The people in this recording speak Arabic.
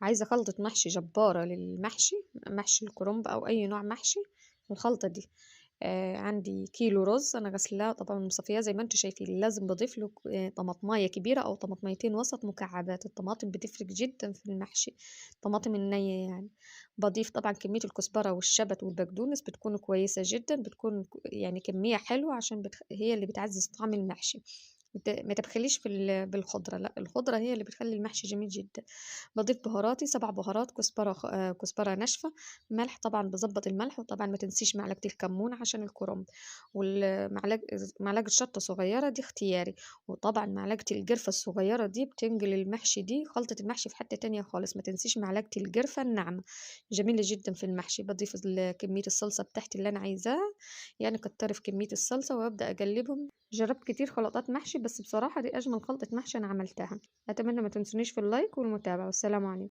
عايزة خلطة محشي جبارة للمحشي، محشي الكرنب أو أي نوع محشي. الخلطة دي عندي كيلو رز أنا غسلاه طبعا مصفياه زي ما انتوا شايفين. لازم بضيف له طماطماية كبيرة أو طماطميتين وسط مكعبات. الطماطم بتفرق جدا في المحشي، طماطم النية يعني. بضيف طبعا كمية الكزبرة والشبت والبقدونس بتكون كويسة جدا، بتكون يعني كمية حلوة عشان هي اللي بتعزز طعم المحشي. ما تبخليش بالخضرة، لا الخضرة هي اللي بتخلي المحشي جميل جدا. بضيف بهاراتي 7 بهارات: كزبرة كزبرة ناشفة، ملح طبعا بظبط الملح، وطبعا ما تنسيش معلقة الكمون عشان الكرنب، معلقة شطة صغيرة دي اختياري، وطبعا معلقة القرفة الصغيرة دي بتنقل المحشي دي خلطة المحشي في حتة تانية خالص. ما تنسيش معلقة القرفة الناعمة، جميلة جدا في المحشي. بضيف كمية الصلصة بتاعتي اللي أنا عايزاها، يعني كتر في كمية الصلصة وأبدأ أقلبهم. جربت كتير خلطات محشي، بس بصراحة دي أجمل خلطة محشي أنا عملتها. أتمنى ما تنسونيش في اللايك والمتابعة، والسلام عليكم.